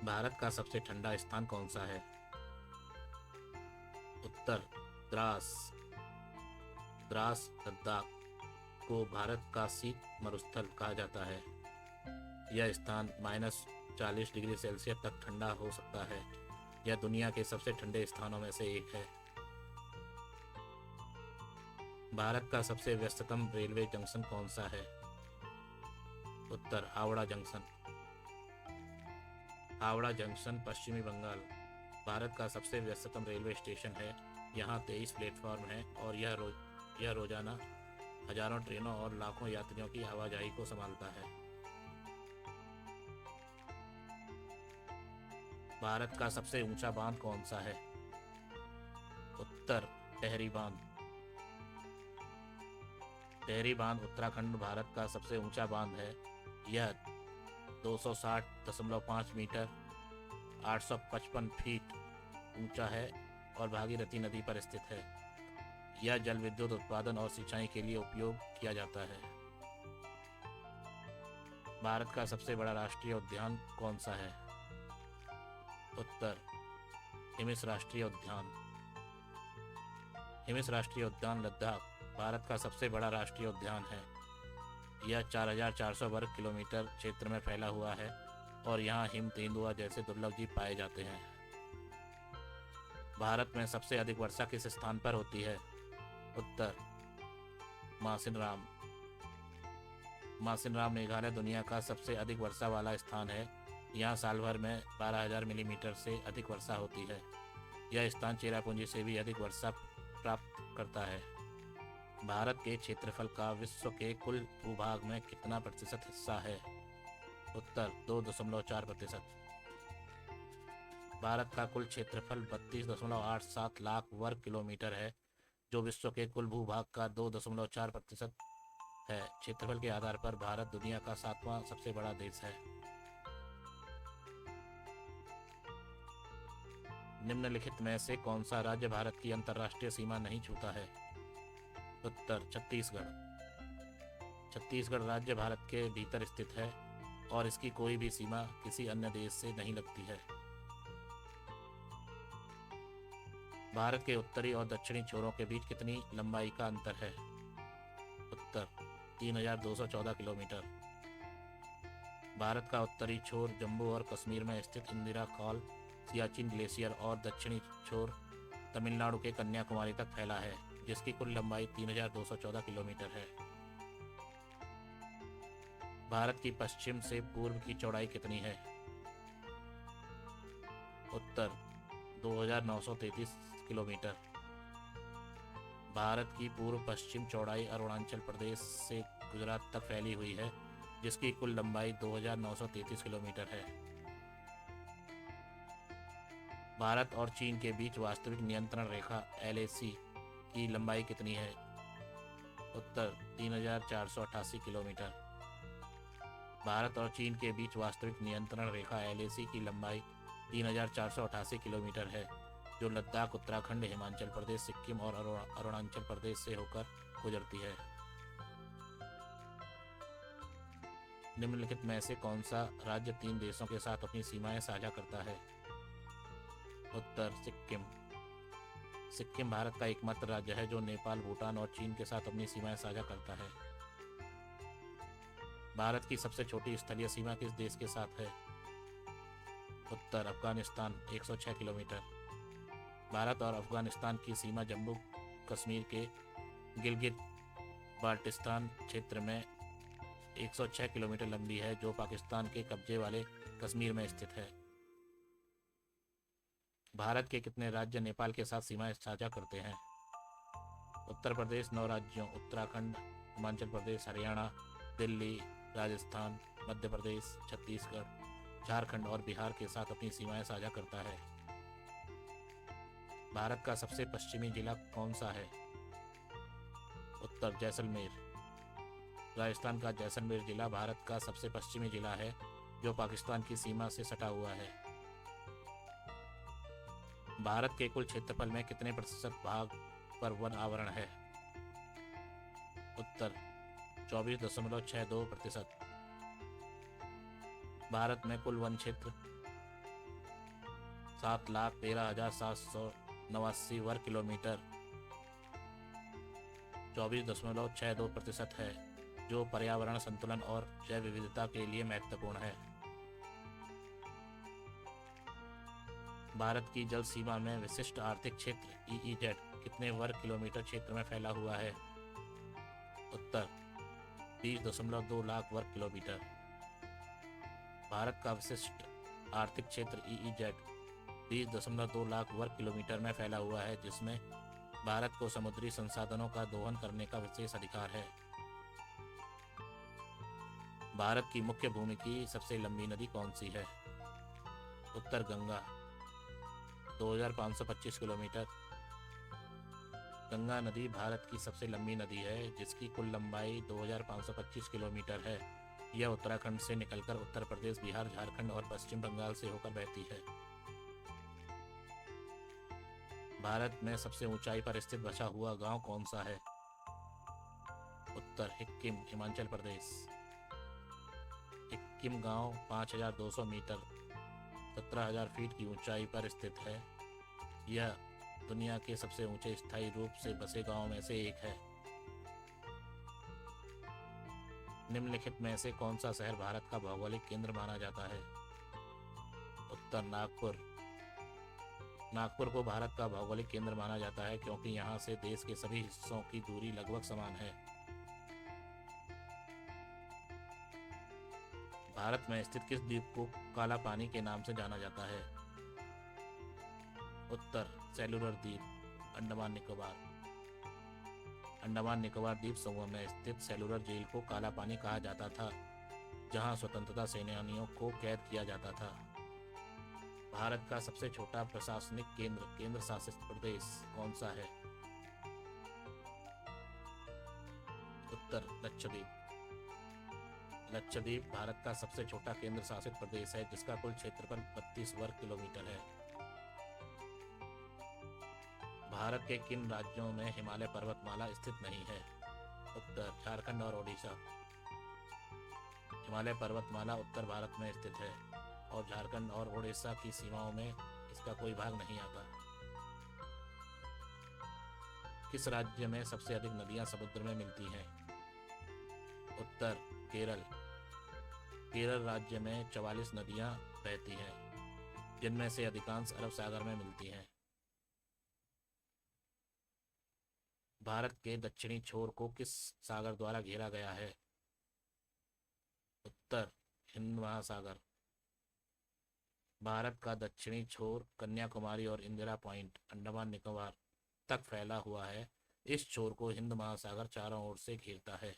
भारत का सबसे ठंडा स्थान कौन सा है? उत्तर द्रास। द्रास लद्दाख को भारत का शीत मरुस्थल कहा जाता है। यह स्थान -40 डिग्री सेल्सियस तक ठंडा हो सकता है। यह दुनिया के सबसे ठंडे स्थानों में से एक है। भारत का सबसे व्यस्ततम रेलवे जंक्शन कौन सा है? उत्तर हावड़ा जंक्शन। हावड़ा जंक्शन पश्चिमी बंगाल भारत का सबसे व्यस्ततम रेलवे स्टेशन है। यहाँ 23 प्लेटफॉर्म हैं और यह रोजाना हजारों ट्रेनों और लाखों यात्रियों की आवाजाही को संभालता है। भारत का सबसे ऊंचा बांध कौन सा है? उत्तर टेहरी बांध। टेहरी बांध उत्तराखंड भारत का सबसे ऊंचा बांध है। यह 260.5 मीटर 855 फीट ऊंचा है और भागीरथी नदी पर स्थित है। यह जल विद्युत उत्पादन और सिंचाई के लिए उपयोग किया जाता है। भारत का सबसे बड़ा राष्ट्रीय उद्यान कौन सा है? उत्तर हिमिस राष्ट्रीय उद्यान। हिमिस राष्ट्रीय उद्यान लद्दाख भारत का सबसे बड़ा राष्ट्रीय उद्यान है। यह 4400 वर्ग किलोमीटर क्षेत्र में फैला हुआ है और यहाँ हिम तेंदुआ जैसे दुर्लभ जीव पाए जाते हैं। भारत में सबसे अधिक वर्षा किस स्थान पर होती है? उत्तर मासिनराम। मासिनराम मेघालय दुनिया का सबसे अधिक वर्षा वाला स्थान है। यहाँ साल भर में 12,000 मिलीमीटर से अधिक वर्षा होती है। यह स्थान चेरापूंजी से भी अधिक वर्षा प्राप्त करता है। भारत के क्षेत्रफल का विश्व के कुल भूभाग में कितना प्रतिशत हिस्सा है? उत्तर 2.4%। भारत का कुल क्षेत्रफल 32.87 लाख वर्ग किलोमीटर है, जो विश्व के कुल भूभाग का 2.4% है। क्षेत्रफल के आधार पर भारत दुनिया का 7वां सबसे बड़ा देश है। निम्नलिखित में से कौन सा राज्य भारत की अंतर्राष्ट्रीय सीमा नहीं छूता है? उत्तर छत्तीसगढ़। छत्तीसगढ़ राज्य भारत के भीतर स्थित है और इसकी कोई भी सीमा किसी अन्य देश से नहीं लगती है। भारत के उत्तरी और दक्षिणी छोरों के बीच कितनी लंबाई का अंतर है? उत्तर 3214 किलोमीटर। भारत का उत्तरी छोर जम्मू और कश्मीर में स्थित इंदिरा कॉल सियाचिन ग्लेशियर और दक्षिणी छोर तमिलनाडु के कन्याकुमारी तक फैला है, जिसकी कुल लंबाई 3214 किलोमीटर है। भारत की पश्चिम से पूर्व की चौड़ाई कितनी है? उत्तर 2933 किलोमीटर। भारत की पूर्व पश्चिम चौड़ाई अरुणाचल प्रदेश से गुजरात तक फैली हुई है, जिसकी कुल लंबाई 2933 किलोमीटर है। भारत और चीन के बीच वास्तविक नियंत्रण रेखा LAC की लंबाई कितनी है? उत्तर 3488 किलोमीटर। भारत और चीन के बीच वास्तविक नियंत्रण रेखा LAC की लंबाई 3488 किलोमीटर है, जो लद्दाख, उत्तराखंड, हिमाचल प्रदेश, सिक्किम और अरुणाचल प्रदेश से होकर गुजरती है। निम्नलिखित में से कौन सा राज्य 3 देशों के साथ अपनी सीमाएं साझा करता है? उत्तर सिक्किम। सिक्किम भारत का एकमात्र राज्य है जो नेपाल, भूटान और चीन के साथ अपनी सीमाएं साझा करता है। भारत की सबसे छोटी स्थलीय सीमा किस देश के साथ है? उत्तर अफगानिस्तान 106 किलोमीटर। भारत और अफगानिस्तान की सीमा जम्मू कश्मीर के गिलगित बाल्टिस्तान क्षेत्र में 106 किलोमीटर लंबी है, जो पाकिस्तान के कब्जे वाले कश्मीर में स्थित है। भारत के कितने राज्य नेपाल के साथ सीमाएं साझा करते हैं? उत्तर प्रदेश 9 राज्यों उत्तराखंड, हिमाचल प्रदेश, हरियाणा, दिल्ली, राजस्थान, मध्य प्रदेश, छत्तीसगढ़, झारखंड और बिहार के साथ अपनी सीमाएं साझा करता है। भारत का सबसे पश्चिमी जिला कौन सा है? उत्तर जैसलमेर। राजस्थान का जैसलमेर जिला भारत का सबसे पश्चिमी जिला है, जो पाकिस्तान की सीमा से सटा हुआ है। भारत के कुल क्षेत्रफल में कितने प्रतिशत भाग पर वन आवरण है? उत्तर 24.62%। भारत में कुल वन क्षेत्र 7,13,789 वर्ग किलोमीटर 24.62% है, जो पर्यावरण संतुलन और जैव विविधता के लिए महत्वपूर्ण है। भारत की जल सीमा में विशिष्ट आर्थिक क्षेत्र EEZ कितने वर्ग किलोमीटर क्षेत्र में फैला हुआ है? उत्तर 20.2 लाख वर्ग किलोमीटर। भारत का विशिष्ट आर्थिक क्षेत्र EEZ 20.2 लाख वर्ग किलोमीटर में फैला हुआ है, जिसमें भारत को समुद्री संसाधनों का दोहन करने का विशेष अधिकार है। भारत की मुख्य भूमि की सबसे लंबी नदी कौन सी है? उत्तर गंगा 2525 किलोमीटर। गंगा नदी भारत की सबसे लंबी नदी है, जिसकी कुल लंबाई 2525 किलोमीटर है। यह उत्तराखंड से निकलकर उत्तर प्रदेश, बिहार, झारखंड और पश्चिम बंगाल से होकर बहती है। भारत में सबसे ऊंचाई पर स्थित बचा हुआ गांव कौन सा है? उत्तर हिक्किम, हिमाचल प्रदेश। हिक्किम गांव 5200 मीटर 17,000 फीट की ऊंचाई पर स्थित है। यह दुनिया के सबसे ऊंचे स्थायी रूप से बसे गांवों में से एक है। निम्नलिखित में से कौन सा शहर भारत का भौगोलिक केंद्र माना जाता है? उत्तर नागपुर। नागपुर को भारत का भौगोलिक केंद्र माना जाता है क्योंकि यहाँ से देश के सभी हिस्सों की दूरी लगभग समान है। भारत में स्थित किस द्वीप को काला पानी के नाम से जाना जाता है? उत्तर सेलुलर द्वीप, अंडमान निकोबार। अंडमान निकोबार द्वीप समूह में स्थित सेलुलर जेल को काला पानी कहा जाता था, जहां स्वतंत्रता सेनानियों को कैद किया जाता था। भारत का सबसे छोटा प्रशासनिक केंद्र शासित प्रदेश कौन सा है? उत्तर लक्षद्वीप। लक्षद्वीप भारत का सबसे छोटा केंद्र शासित प्रदेश है, जिसका कुल क्षेत्रफल 32 वर्ग किलोमीटर है। भारत के किन राज्यों में हिमालय पर्वतमाला स्थित नहीं है? उत्तर झारखंड और ओडिशा। हिमालय पर्वतमाला उत्तर भारत में स्थित है और झारखंड और ओडिशा की सीमाओं में इसका कोई भाग नहीं आता। किस राज्य में सबसे अधिक नदियां समुद्र में मिलती हैं? उत्तर केरल। केरल राज्य में 44 नदियां बहती हैं, जिनमें से अधिकांश अरब सागर में मिलती हैं। भारत के दक्षिणी छोर को किस सागर द्वारा घेरा गया है? उत्तर हिंद महासागर। भारत का दक्षिणी छोर कन्याकुमारी और इंदिरा पॉइंट, अंडमान निकोबार तक फैला हुआ है। इस छोर को हिंद महासागर चारों ओर से घेरता है।